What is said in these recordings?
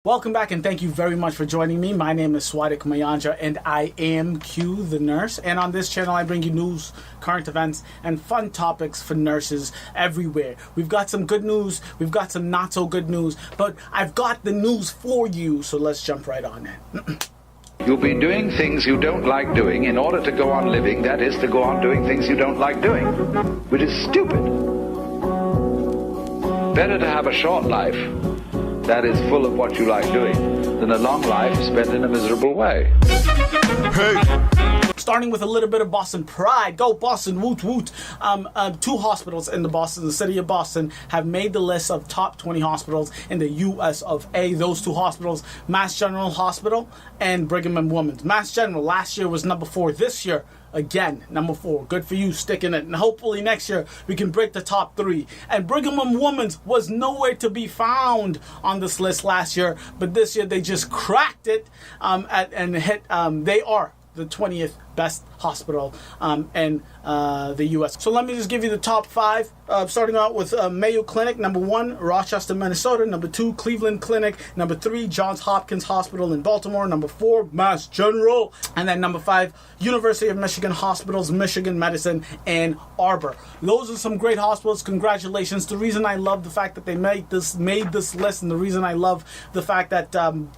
Welcome back and thank you very much for joining me. My name is Swadik Mayanja and I am Q the Nurse. And on this channel I bring you news, current events, and fun topics for nurses everywhere. We've got some good news, we've got some not so good news, but I've got the news for you, so let's jump right on in. You'll be doing things you don't like doing in order to go on living, that is, to go on doing things you don't like doing, which is stupid. Better to have a short life that is full of what you like doing than a long life spent in a miserable way. Hey! Starting with a little bit of Boston pride. Go Boston, woot woot. Two hospitals in the city of Boston have made the list of top 20 hospitals in the US of A. Those two hospitals, Mass General Hospital and Brigham and Women's. Mass General last year was number 4. This year, again, number 4. Good for you, sticking it. And hopefully next year we can break the top 3. And Brigham and Women's was nowhere to be found on this list last year, but this year they just cracked it and hit. They are the 20th best hospital in the U.S. So let me just give you the top 5, starting out with Mayo Clinic, number 1, Rochester, Minnesota, number 2, Cleveland Clinic, number 3, Johns Hopkins Hospital in Baltimore, number 4, Mass General, and then number 5, University of Michigan Hospitals, Michigan Medicine, Ann Arbor. Those are some great hospitals. Congratulations. The reason I love the fact that they made this list, and the reason I love the fact that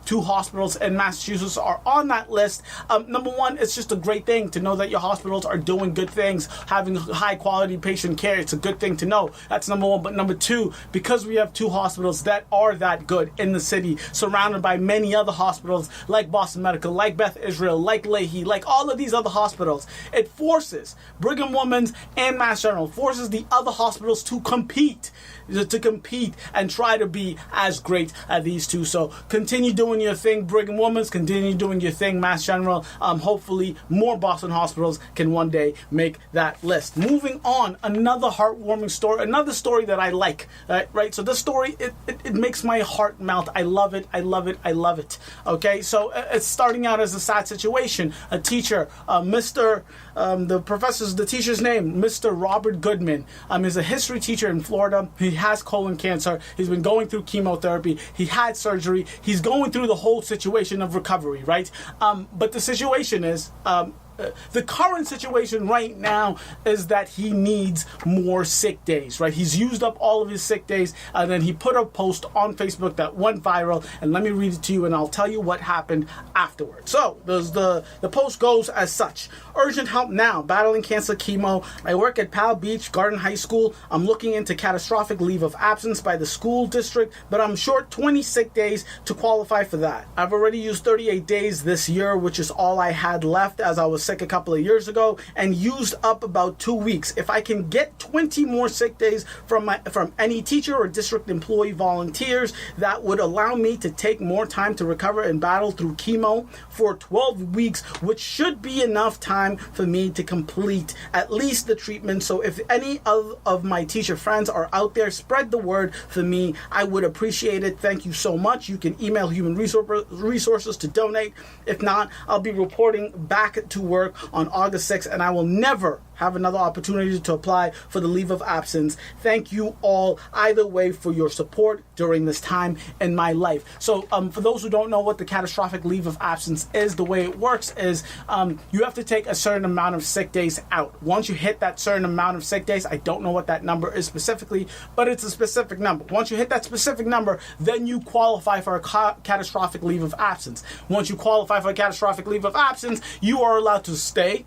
2 hospitals in Massachusetts are on that list, number 1, it's just a great thing to know that your hospitals are doing good things, having high quality patient care. It's a good thing to know. That's number 1. But number 2, because we have 2 hospitals that are that good in the city, surrounded by many other hospitals like Boston Medical, like Beth Israel, like Leigh, like all of these other hospitals, it forces Brigham Women's and Mass General, forces the other hospitals to compete and try to be as great as these 2. So continue doing your thing, Brigham Women's, continue doing your thing, Mass General. Hopefully more Boston hospitals can one day make that list. Moving on, another heartwarming story, another story that I like, right? So this story, it makes my heart melt. I love it, I love it, I love it. Okay, so it's starting out as a sad situation. A teacher, the teacher's name, Mr. Robert Goodman, is a history teacher in Florida. He has colon cancer. He's been going through chemotherapy. He had surgery. He's going through the whole situation of recovery, right? But the situation is, the current situation right now is that he needs more sick days, right? He's used up all of his sick days, and then he put a post on Facebook that went viral, and let me read it to you, and I'll tell you what happened afterwards. So, the post goes as such. Urgent help now, battling cancer chemo. I work at Powell Beach Garden High School. I'm looking into catastrophic leave of absence by the school district, but I'm short 20 sick days to qualify for that. I've already used 38 days this year, which is all I had left as I was sick a couple of years ago, and used up about 2 weeks. If I can get 20 more sick days from any teacher or district employee volunteers, that would allow me to take more time to recover and battle through chemo for 12 weeks, which should be enough time for me to complete at least the treatment. So if any of my teacher friends are out there, spread the word for me. I would appreciate it. Thank you so much. You can email Human Resources to donate. If not, I'll be reporting back to work on August 6th, and I will never have another opportunity to apply for the leave of absence. Thank you all either way for your support during this time in my life. So for those who don't know what the catastrophic leave of absence is, the way it works is you have to take a certain amount of sick days out. Once you hit that certain amount of sick days, I don't know what that number is specifically, but it's a specific number. Once you hit that specific number, then you qualify for a catastrophic leave of absence. Once you qualify for a catastrophic leave of absence, you are allowed to stay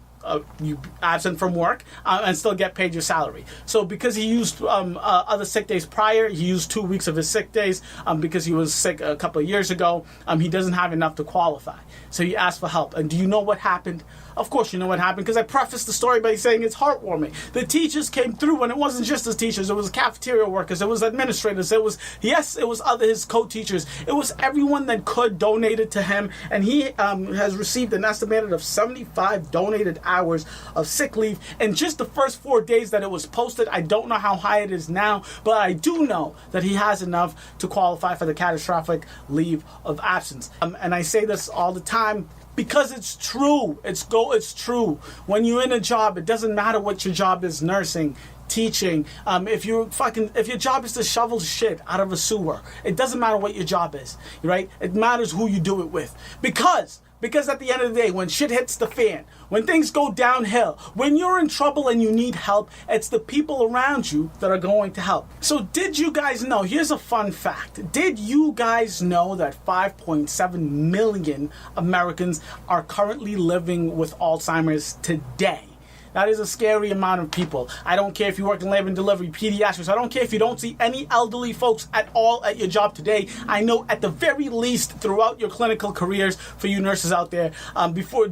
you absent from work and still get paid your salary. So because he used other sick days prior, he used 2 weeks of his sick days because he was sick a couple of years ago, he doesn't have enough to qualify. So he asked for help. And do you know what happened? Of course you know what happened, because I prefaced the story by saying it's heartwarming. The teachers came through, and it wasn't just the teachers. It was cafeteria workers. It was administrators. It was his co-teachers. It was everyone that could donated to him, and he has received an estimated of 75 donated hours of sick leave in just the first 4 days that it was posted. I don't know how high it is now, but I do know that he has enough to qualify for the catastrophic leave of absence. And I say this all the time, because it's true. It's true. When you're in a job, it doesn't matter what your job is, nursing. teaching, if your job is to shovel shit out of a sewer, it doesn't matter what your job is, right? It matters who you do it with. Because at the end of the day, when shit hits the fan, when things go downhill, when you're in trouble and you need help, it's the people around you that are going to help. So did you guys know, here's a fun fact, did you guys know that 5.7 million Americans are currently living with Alzheimer's today? That is a scary amount of people. I don't care if you work in labor and delivery, pediatrics. I don't care if you don't see any elderly folks at all at your job today. I know at the very least throughout your clinical careers, for you nurses out there,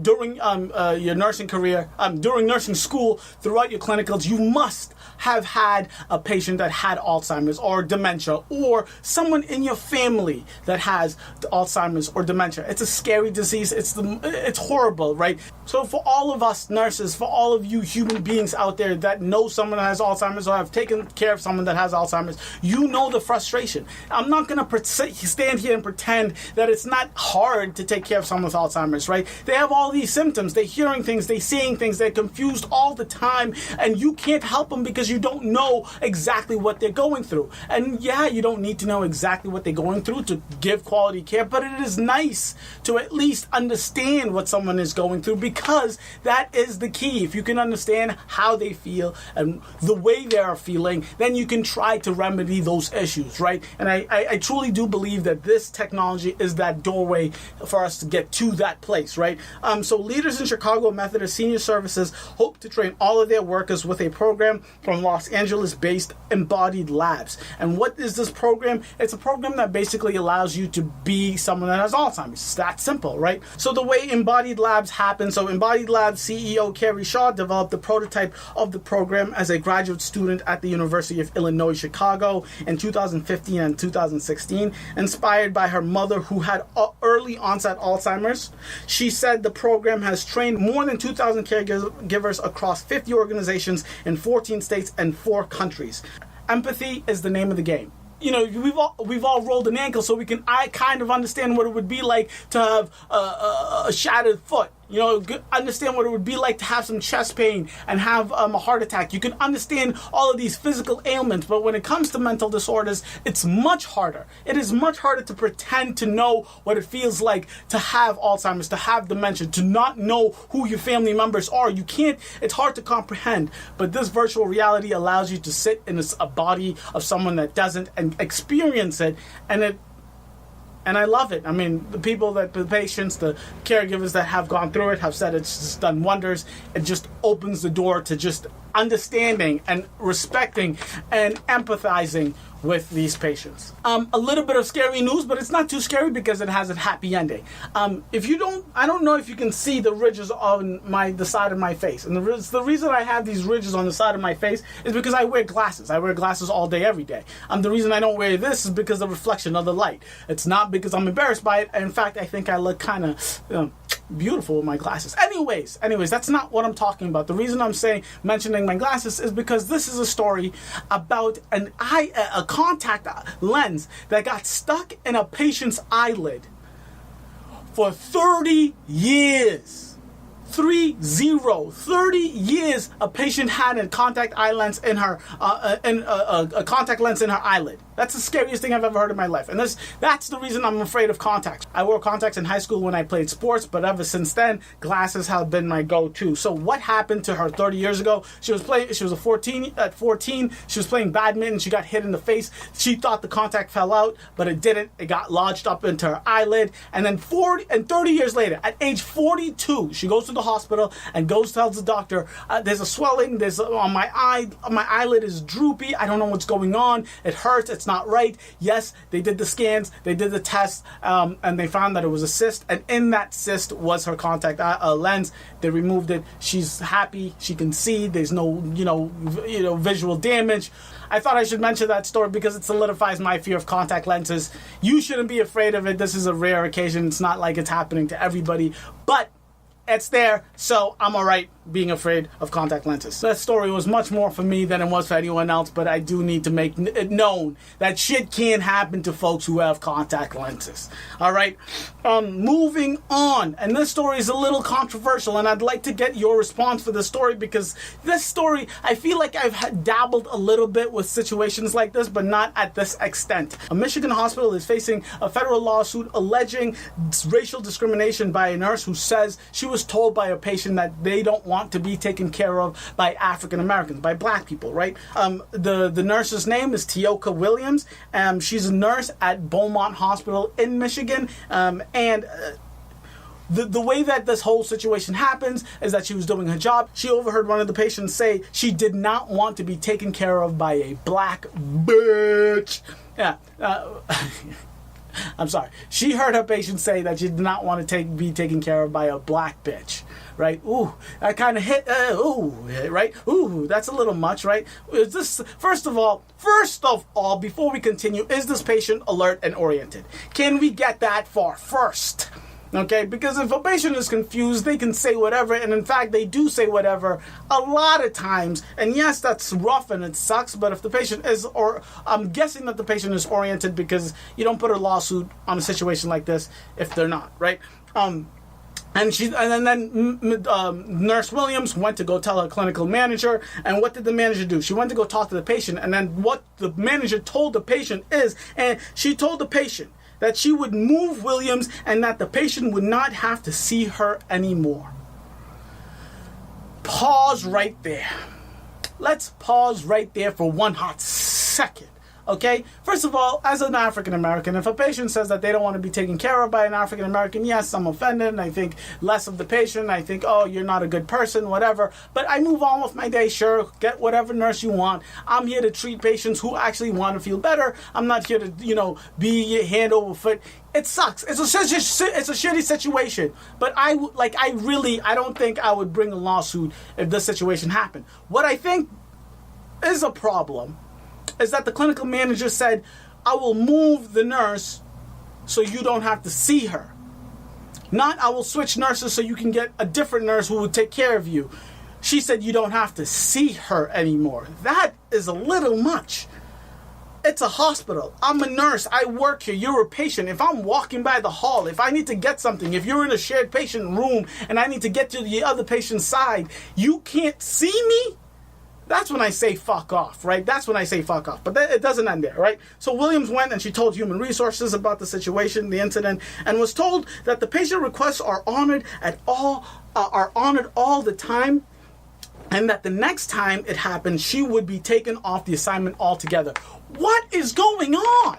during your nursing career, during nursing school, throughout your clinicals, you must have had a patient that had Alzheimer's or dementia, or someone in your family that has Alzheimer's or dementia. It's a scary disease. It's horrible, right? So for all of us nurses, for all of you human beings out there that know someone that has Alzheimer's or have taken care of someone that has Alzheimer's, you know the frustration. I'm not going to stand here and pretend that it's not hard to take care of someone with Alzheimer's, right? They have all these symptoms. They're hearing things, they're seeing things, they're confused all the time, and you can't help them because you don't know exactly what they're going through. And yeah, you don't need to know exactly what they're going through to give quality care, but it is nice to at least understand what someone is going through, because that is the key. If you can understand how they feel and the way they are feeling, then you can try to remedy those issues, right? And I truly do believe that this technology is that doorway for us to get to that place, right? So Leaders in Chicago Methodist Senior Services hope to train all of their workers with a program from Los Angeles-based Embodied Labs. And what is this program? It's a program that basically allows you to be someone that has Alzheimer's. It's that simple, right? So the way Embodied Labs happens, so Embodied Labs CEO Carrie Shaw developed the prototype of the program as a graduate student at the University of Illinois, Chicago in 2015 and 2016, inspired by her mother who had early onset Alzheimer's. She said the program has trained more than 2,000 caregivers across 50 organizations in 14 states and 4 countries. Empathy is the name of the game. You know, we've all rolled an ankle, so I kind of understand what it would be like to have a shattered foot. You know, understand what it would be like to have some chest pain and have a heart attack. You can understand all of these physical ailments, but when it comes to mental disorders, it's much harder. It is much harder to pretend to know what it feels like to have Alzheimer's, to have dementia, to not know who your family members are. You can't, it's hard to comprehend, but this virtual reality allows you to sit in a body of someone that doesn't and experience it, and I love it. I mean, the patients, the caregivers that have gone through it have said it's just done wonders. It just opens the door to just understanding and respecting and empathizing with these patients. A little bit of scary news, but it's not too scary because it has a happy ending. I don't know if you can see the ridges on the side of my face. And the reason I have these ridges on the side of my face is because I wear glasses. I wear glasses all day, every day. The reason I don't wear this is because of the reflection of the light. It's not because I'm embarrassed by it. In fact, I think I look kind of beautiful with my glasses. Anyways, that's not what I'm talking about. The reason I'm mentioning my glasses is because this is a story about a contact lens that got stuck in a patient's eyelid for 30 years. 30 years a patient had a contact eye lens in her a contact lens in her eyelid. That's the scariest thing I've ever heard in my life. And that's the reason I'm afraid of contacts. I wore contacts in high school when I played sports, but ever since then, glasses have been my go-to. So what happened to her 30 years ago? She was 14, she was playing badminton, she got hit in the face. She thought the contact fell out, but it didn't. It got lodged up into her eyelid. And then 30 years later, at age 42, she goes to the hospital and tells the doctor, there's a swelling, on my eyelid is droopy, I don't know what's going on, it hurts, it's not right. Yes, they did the scans, they did the tests, and they found that it was a cyst, and in that cyst was her contact lens. They removed it. She's happy, she can see, there's no visual damage. I thought I should mention that story because it solidifies my fear of contact lenses. You shouldn't be afraid of it. This is a rare occasion. It's not like it's happening to everybody, but it's there, so I'm alright being afraid of contact lenses. That story was much more for me than it was for anyone else, but I do need to make it known that shit can happen to folks who have contact lenses. Alright, moving on. And this story is a little controversial, and I'd like to get your response for this story, because this story, I feel like I've dabbled a little bit with situations like this, but not at this extent. A Michigan hospital is facing a federal lawsuit alleging racial discrimination by a nurse who says she was told by a patient that they don't want to be taken care of by African Americans, by black people, right? The nurse's name is Tioka Williams. She's a nurse at Beaumont Hospital in Michigan, and the way that this whole situation happens is that she was doing her job. She overheard one of the patients say she did not want to be taken care of by a black bitch. Yeah. I'm sorry. She heard her patient say that she did not want to be taken care of by a black bitch, right? Ooh, that kind of hit. Ooh, right? Ooh, that's a little much, right? Is this first of all, before we continue, is this patient alert and oriented? Can we get that far first? Okay, because if a patient is confused, they can say whatever, and in fact, they do say whatever a lot of times. And yes, that's rough and it sucks, but if the patient is, or I'm guessing that the patient is oriented, because you don't put a lawsuit on a situation like this if they're not, right? And then Nurse Williams went to go tell her clinical manager, and what did the manager do? She went to go talk to the patient, and then what the manager told the patient is, and she told the patient that she would move Williams and that the patient would not have to see her anymore. Pause right there. Let's pause right there for one hot second. Okay? First of all, as an African American, if a patient says that they don't want to be taken care of by an African American, yes, I'm offended, and I think less of the patient. I think, oh, you're not a good person, whatever. But I move on with my day. Sure, get whatever nurse you want. I'm here to treat patients who actually want to feel better. I'm not here to, be hand over foot. It sucks. It's a shitty situation. But I don't think I would bring a lawsuit if this situation happened. What I think is a problem is that the clinical manager said, I will move the nurse so you don't have to see her. Not, I will switch nurses so you can get a different nurse who will take care of you. She said you don't have to see her anymore. That is a little much. It's a hospital. I'm a nurse. I work here. You're a patient. If I'm walking by the hall, if I need to get something, if you're in a shared patient room and I need to get to the other patient's side, you can't see me? That's when I say fuck off, right? That's when I say fuck off. But it doesn't end there, right? So Williams went and she told Human Resources about the situation, the incident, and was told that the patient requests are honored all the time, and that the next time it happened, she would be taken off the assignment altogether. What is going on?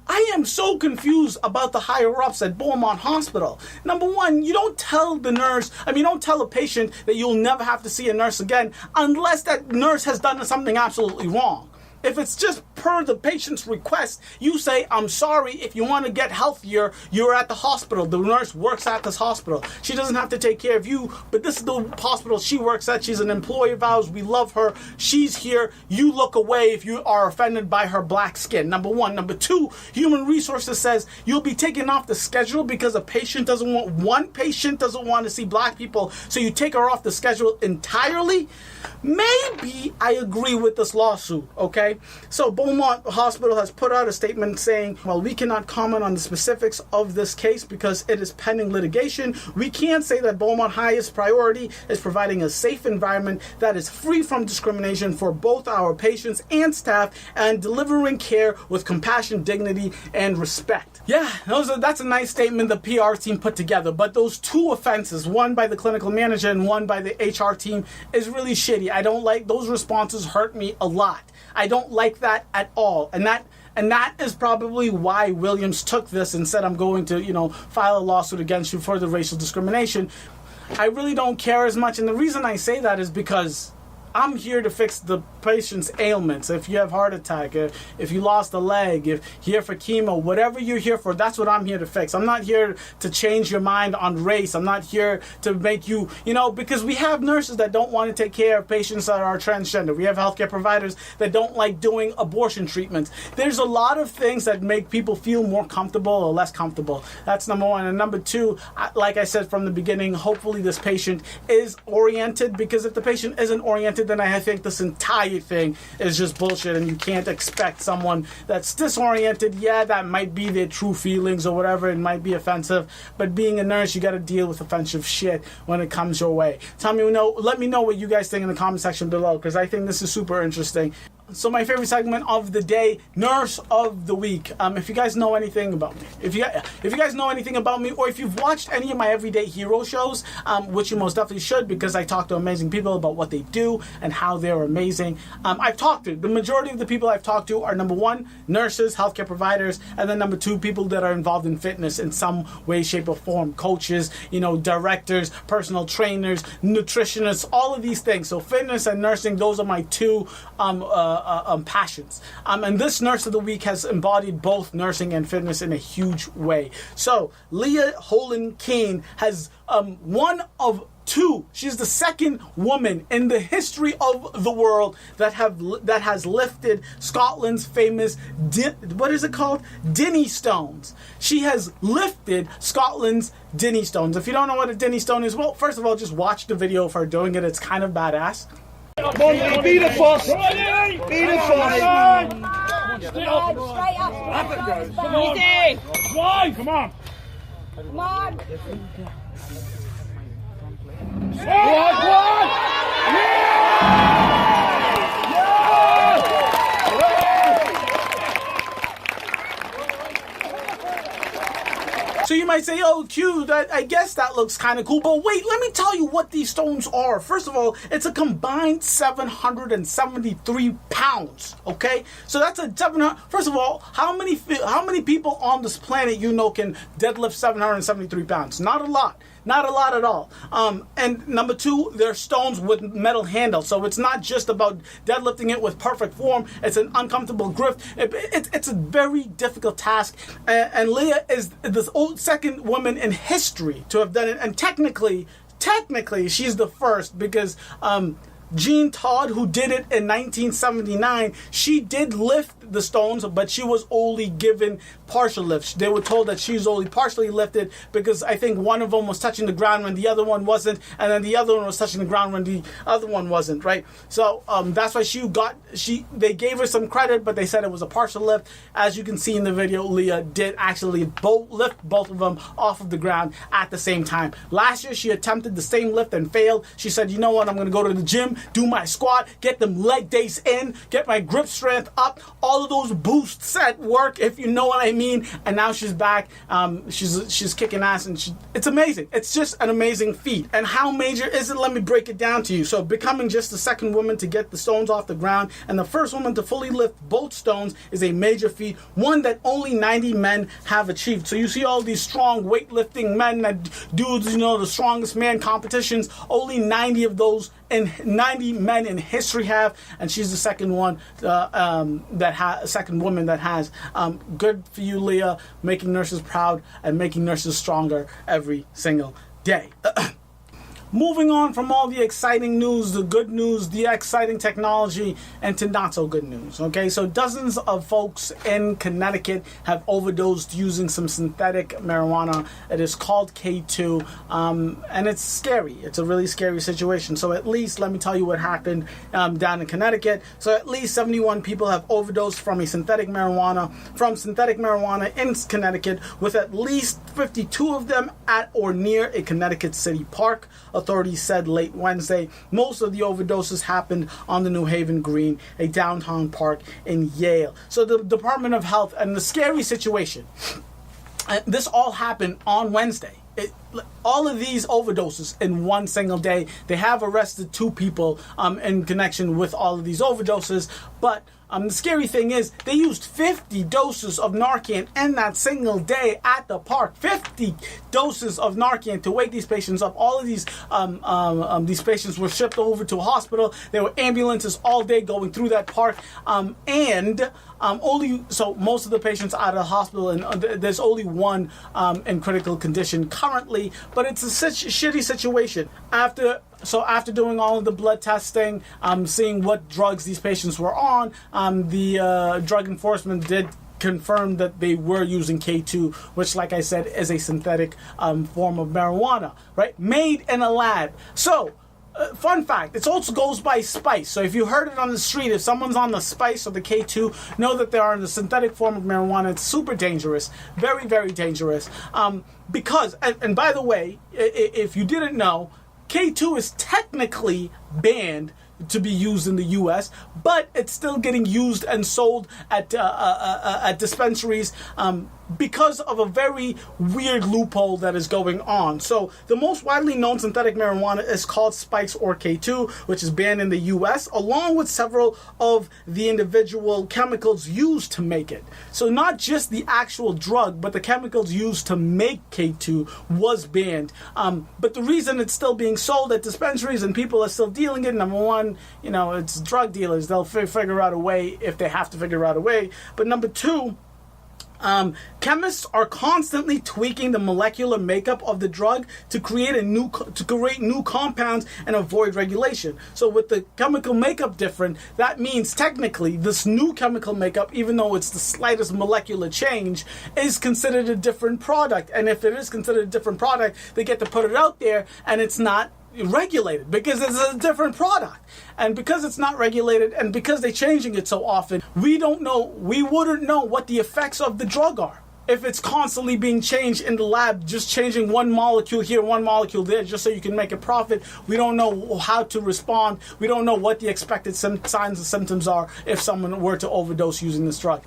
I am so confused about the higher-ups at Beaumont Hospital. Number one, you don't tell don't tell a patient that you'll never have to see a nurse again unless that nurse has done something absolutely wrong. If it's just per the patient's request, you say, I'm sorry, if you want to get healthier, you're at the hospital. The nurse works at this hospital. She doesn't have to take care of you, but this is the hospital she works at. She's an employee of ours. We love her. She's here. You look away if you are offended by her black skin. Number one. Number two, Human Resources says you'll be taken off the schedule because one patient doesn't want to see black people, so you take her off the schedule entirely. Maybe I agree with this lawsuit, okay? So Beaumont Hospital has put out a statement saying, well, we cannot comment on the specifics of this case because it is pending litigation. We can say that Beaumont's highest priority is providing a safe environment that is free from discrimination for both our patients and staff and delivering care with compassion, dignity, and respect. Yeah, that's a nice statement the PR team put together, but those two offenses, one by the clinical manager and one by the HR team, is really shitty. I don't like those responses. Hurt me a lot. I don't like that at all. And that is probably why Williams took this and said, I'm going to, file a lawsuit against you for the racial discrimination. I really don't care as much. And the reason I say that is because I'm here to fix the patient's ailments. If you have heart attack, if you lost a leg, if you're here for chemo, whatever you're here for, that's what I'm here to fix. I'm not here to change your mind on race. I'm not here to make you, because we have nurses that don't want to take care of patients that are transgender. We have healthcare providers that don't like doing abortion treatments. There's a lot of things that make people feel more comfortable or less comfortable. That's number one. And number two, like I said from the beginning, hopefully this patient is oriented, because if the patient isn't oriented, then I think this entire thing is just bullshit, and you can't expect someone that's disoriented. Yeah, that might be their true feelings or whatever. It might be offensive, but being a nurse, you got to deal with offensive shit when it comes your way. Let me know what you guys think in the comment section below, because I think this is super interesting. So my favorite segment of the day, Nurse of the Week. If you guys know anything about me, if you guys know anything about me, or if you've watched any of my Everyday Hero shows, which you most definitely should, because I talk to amazing people about what they do and how they're amazing. I've talked to, the majority of the people I've talked to are, number one, nurses, healthcare providers, and then number two, people that are involved in fitness in some way, shape, or form. Coaches, directors, personal trainers, nutritionists, all of these things. So fitness and nursing, those are my two passions. And this Nurse of the Week has embodied both nursing and fitness in a huge way. So Leigh Holland-Keen has one of two. She's the second woman in the history of the world that has lifted Scotland's famous Dinnie stones. She has lifted Scotland's Dinnie stones. If you don't know what a Dinnie stone is, well, first of all, just watch the video of her doing it. It's kind of badass. Come on, Leigh, be the boss! Be the boss! Straight up! Have it, guys. Come on! Easy! Why? Come on! Come on! One! So you might say, oh, Q, I guess that looks kind of cool. But wait, let me tell you what these stones are. First of all, it's a combined 773 pounds, okay? So that's a 700. First of all, how many people on this planet can deadlift 773 pounds? Not a lot. Not a lot at all. And number two, they're stones with metal handles. So it's not just about deadlifting it with perfect form. It's an uncomfortable grip. It's a very difficult task. And Leigh is the second woman in history to have done it. And technically, she's the first, because Jean Todd, who did it in 1979, she did lift the stones, but she was only given partial lift. They were told that she's only partially lifted, because I think one of them was touching the ground when the other one wasn't, and then the other one was touching the ground when the other one wasn't, right? So that's why they gave her some credit, but they said it was a partial lift. As you can see in the video, Leigh did actually lift both of them off of the ground at the same time. Last year, she attempted the same lift and failed. She said, you know what, I'm going to go to the gym, do my squat, get them leg days in, get my grip strength up, all of those boosts at work, if you know what I mean. And now she's back. She's kicking ass, and it's amazing. It's just an amazing feat. And how major is it? Let me break it down to you. So becoming just the second woman to get the stones off the ground and the first woman to fully lift both stones is a major feat, one that only 90 men have achieved. So you see all these strong weightlifting men that do the strongest man competitions. Only 90 of those and 90 men in history have, and she's the second one second woman that has. Good for you, Leigh, making nurses proud and making nurses stronger every single day. Moving on from all the exciting news, the good news, the exciting technology, and to not so good news. Okay, so dozens of folks in Connecticut have overdosed using some synthetic marijuana. It is called K2, and it's scary. It's a really scary situation. So at least, let me tell you what happened down in Connecticut. So at least 71 people have overdosed from synthetic marijuana in Connecticut, with at least 52 of them at or near a Connecticut city park. Authorities said late Wednesday. Most of the overdoses happened on the New Haven Green, a downtown park in Yale. So the Department of Health, and the scary situation, this all happened on Wednesday. All of these overdoses in one single day. They have arrested 2 people in connection with all of these overdoses, but The scary thing is they used 50 doses of Narcan in that single day at the park. 50 doses of Narcan to wake these patients up. All of these patients were shipped over to a hospital. There were ambulances all day going through that park, so most of the patients out of the hospital, and there's only one in critical condition currently. But it's a shitty situation. After doing all of the blood testing, seeing what drugs these patients were on, the drug enforcement did confirm that they were using K2, which, like I said, is a synthetic form of marijuana, right? Made in a lab. So, fun fact, it also goes by spice. So if you heard it on the street, if someone's on the spice or the K2, know that they are in the synthetic form of marijuana. It's super dangerous. Very, very dangerous. Because, and by the way, if you didn't know, K2 is technically banned to be used in the U.S., but it's still getting used and sold at dispensaries because of a very weird loophole that is going on. So the most widely known synthetic marijuana is called Spikes or K2, which is banned in the U.S., along with several of the individual chemicals used to make it. So not just the actual drug, but the chemicals used to make K2 was banned. But the reason it's still being sold at dispensaries and people are still dealing it, number one, it's drug dealers. They'll figure out a way if they have to figure out a way. But number two, chemists are constantly tweaking the molecular makeup of the drug to create new compounds and avoid regulation. So with the chemical makeup different, that means technically this new chemical makeup, even though it's the slightest molecular change, is considered a different product. And if it is considered a different product, they get to put it out there and it's not regulated because it's a different product. And because it's not regulated and because they're changing it so often, we wouldn't know what the effects of the drug are. If it's constantly being changed in the lab, just changing one molecule here, one molecule there, just so you can make a profit, we don't know how to respond. We don't know what the expected signs and symptoms are if someone were to overdose using this drug.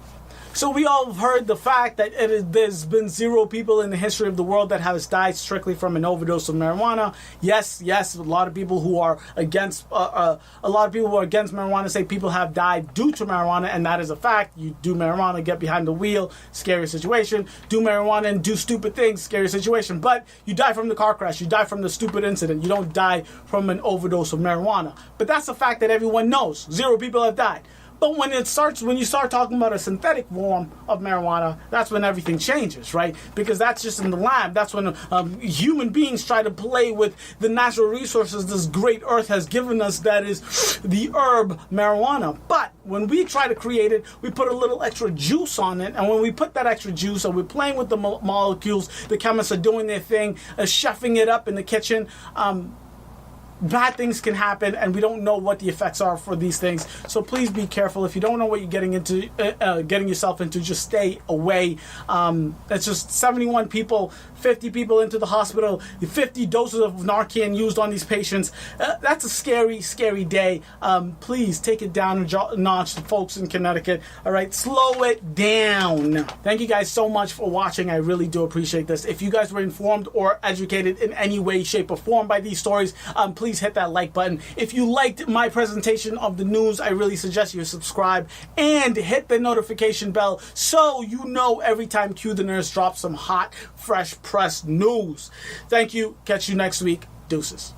So we all have heard the fact that there's been 0 people in the history of the world that has died strictly from an overdose of marijuana. Yes, a lot of people who are against marijuana say people have died due to marijuana, and that is a fact. You do marijuana, get behind the wheel, scary situation. Do marijuana and do stupid things, scary situation. But you die from the car crash, you die from the stupid incident. You don't die from an overdose of marijuana. But that's a fact that everyone knows. 0 people have died. But when you start talking about a synthetic form of marijuana, that's when everything changes, right? Because that's just in the lab. That's when human beings try to play with the natural resources this great earth has given us, that is the herb marijuana. But when we try to create it, we put a little extra juice on it. And when we put that extra juice, and we're playing with the molecules, the chemists are doing their thing, chefing it up in the kitchen, bad things can happen, and we don't know what the effects are for these things. So please be careful. If you don't know what you're getting yourself into, just stay away. It's just 71 people, 50 people into the hospital, 50 doses of Narcan used on these patients. That's a scary, scary day. Please take it down a notch, folks in Connecticut. All right, slow it down. Thank you guys so much for watching. I really do appreciate this. If you guys were informed or educated in any way, shape, or form by these stories, please hit that like button. If you liked my presentation of the news, I really suggest you subscribe and hit the notification bell so you know every time Q the Nurse drops some hot, fresh press news. Thank you. Catch you next week. Deuces.